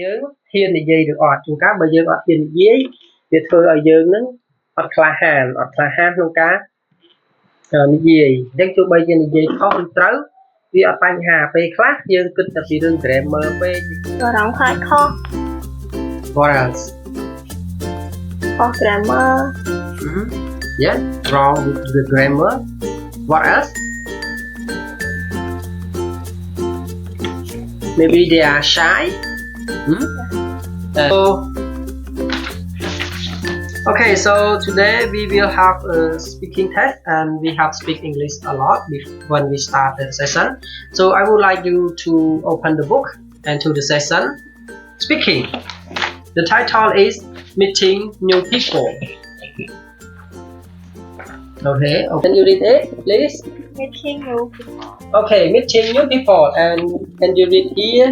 យើងហ៊ាននិយាយឬអត់ជួនកាលបើយើងអត់ហ៊ាននិយាយវាធ្វើឲ្យយើងនឹងអត់ក្លាហានក្នុងការនិយាយអញ្ចឹងទោះបីជានិយាយខុសឬត្រូវវាអត់បញ្ហាពេលខ្លះយើងគិតតែពីរឿង grammar ពេកអារម្មណ៍ខ្លាចខុស What else ខុស grammar Yeah wrong with the grammar What else Maybe they are shy Okay, so today we will have a speaking test and we have speak English a lot when we start the session. So I would like you to open the book and to the session. Speaking. The title is Meeting New People. Okay, can you read it, please? Meeting new people. Okay, meeting new people and can you read here?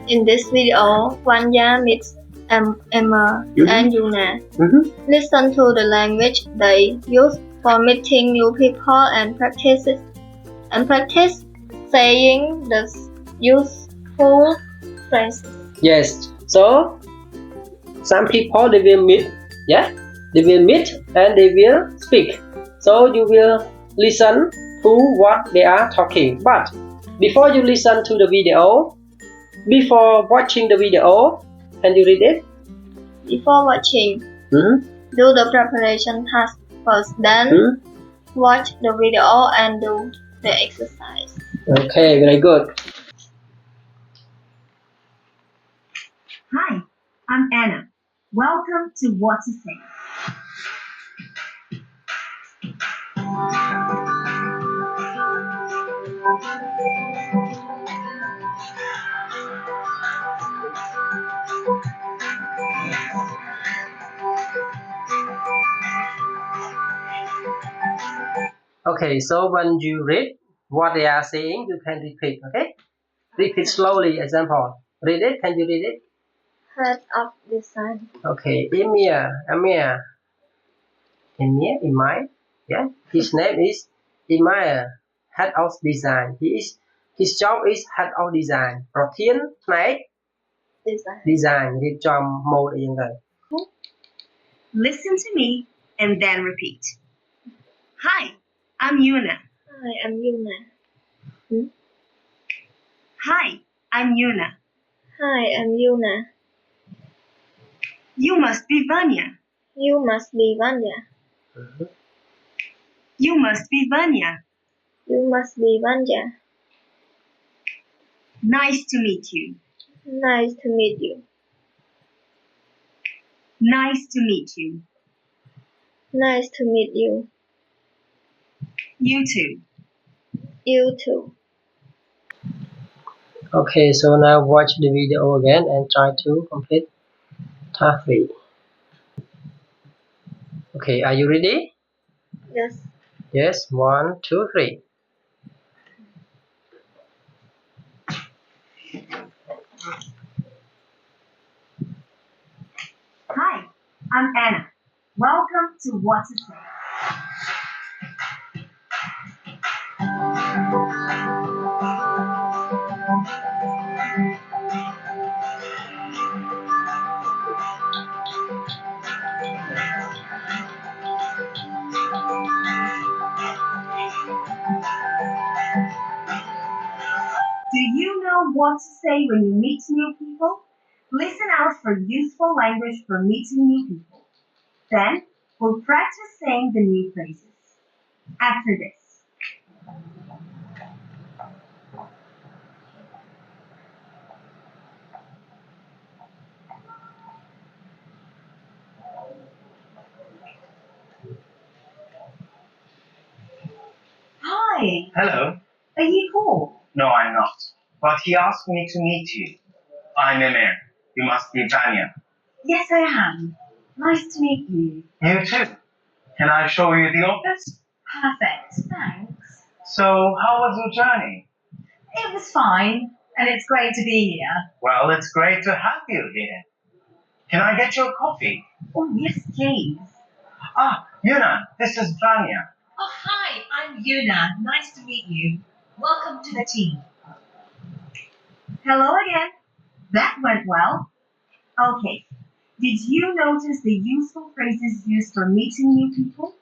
In this video, Vanya meets Emma and Yuna. Listen to the language they use for meeting new people and practice saying the useful phrases. Yes. So some people they will meet, they will meet and they will speak. So you will listen to what they are talking. But before you listen to the video, before watching the video, can you read it? Before watching, do the preparation task first, then watch the video and do the exercise. Okay, very good. Hi, I'm Anna. Welcome to What to Say. Okay, so when you read what they are saying, you can repeat, okay? Repeat slowly, example. Read it, can you read it? Head of design. Okay, Emir, yeah? His name is Emir, head of design. His job is head of design. ប្រធានផ្នែក design រៀបចំ mode អីយ៉ាងទៅ Listen to me and then repeat. Hi, I'm Yuna. Hi, I'm Yuna. Hi, I'm Yuna. Hi, I'm Yuna. You must be Vanya. You must be Vanya. You must be Vanya. You must be Vanya. Nice to meet you. Nice to meet you. Nice to meet you. Nice to meet you. You too. You too. Okay, so now watch the video again and try to complete task 3. Okay, are you ready? Yes. Yes, 1, 2, 3. Hi, I'm Anna. Welcome to What to Say. Do you know what to say when you meet new people? Listen out for useful language for meeting new people. Then, we'll practice saying the new phrases. After this. Hi. Hello. Are you cool? No, I'm not. But he asked me to meet you. I'm Emir. You must be Vanya. Yes, I am. Nice to meet you. You too. Can I show you the office? Perfect. Thanks. So, how was your journey? It was fine, and it's great to be here. Well, it's great to have you here. Can I get your coffee? Oh, yes, please. Ah, Yuna, this is Vanya. Oh, hi, I'm Yuna. Nice to meet you. Welcome to the team. Hello again. That went well. Okay. Did you notice the useful phrases used for meeting new people?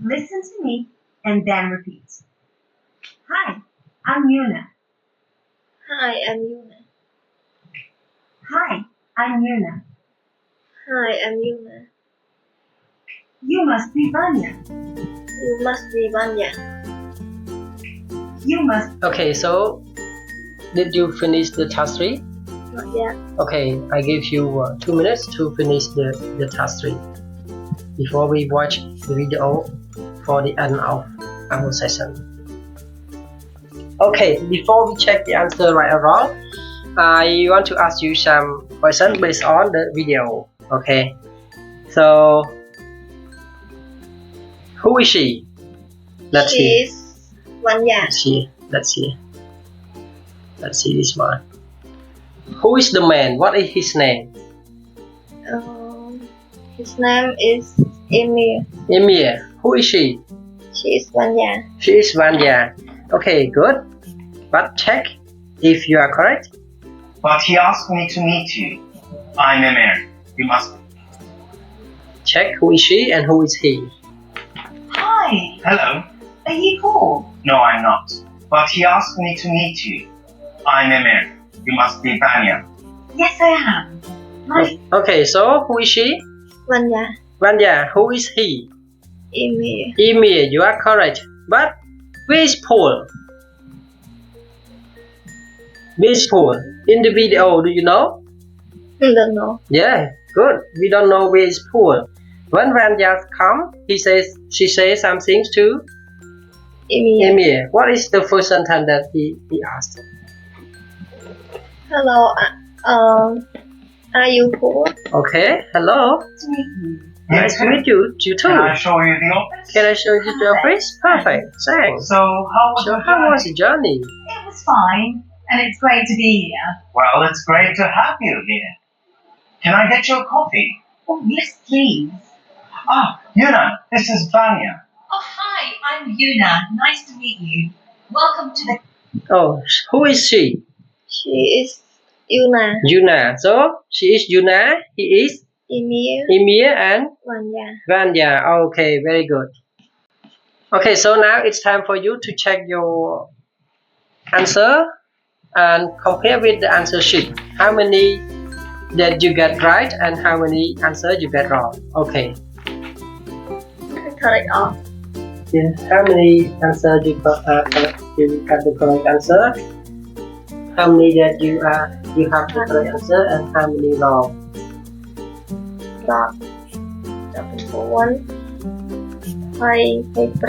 Listen to me and then repeat. Hi, I'm Yuna. Hi, I'm Yuna. Hi, I'm Yuna. Hi, I'm Yuna. You must be Vanya. You must be Vanya. You must. Okay, so did you finish the task 3? Not yet. Okay, I give you 2 minutes to finish the task 3 before we watch the video for the end of our session. Okay, before we check the answer right or wrong, I want to ask you some questions based on the video. Okay, so who is she? Let's She see. is Vanya. Let's see this one. Who is the man? What is his name? His name is Emil. Emir. Who is she? She is Vanya. She is Vanya. Okay, good. But check if you are correct. But he asked me to meet you. I'm Emir. You must. Check who is she and who is he. Hi, Hello. are you Paul? No, I'm not. But he asked me to meet you. I'm Emir. You must be Vanya. Yes, I am. Nice. Okay, so who is she? Vanya. Vanya. Who is he? Emil. Emir. You are correct. But where is Paul? Where is Paul? In the video, do you know? Don't know. Yeah, good. We don't know where is Paul. When Vanya comes, she says something to Emil. Emir. What is the first sentence that he asked? Hello. Are you Paul? Okay, hello. To meet you. Nice to meet you. You too. Can I show you the office? Can I show you the office? Perfect. Thanks. So, how was So your how was journey? the journey? It was fine, and it's great to be here. Well, it's great to have you here. Can I get your coffee? Oh, yes, please. Ah, Yuna, this is Vanya. Oh, hi, I'm Yuna. Nice to meet you. Welcome to the. Oh, who is she? She is Yuna. Yuna. So she is Yuna. He is Emil. Emir and Vanya. Vanya. Okay, very good. Okay, so now it's time for you to check your answer and compare with the answer sheet. How many that you get right and how many answers you get wrong? Okay. Cut it off. Yeah. How many answers you got the correct answer? How many that you have the correct answer and how many wrong? Dot. Number 1. 2 5 9 10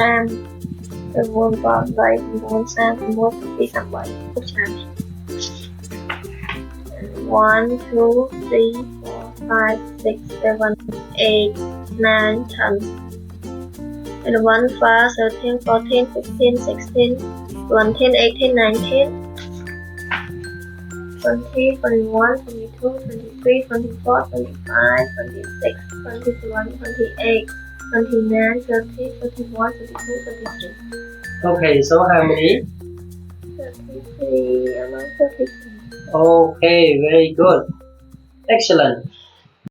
9 11 12 1 2 3 4 5 6 7 8 9 10 11 12 13 14 15 16 17 18 19 20 21 22 23 24 25 26 27 28 29 30 31 32 33 Okay, so how many? 33 around 33 Okay, very good. Excellent.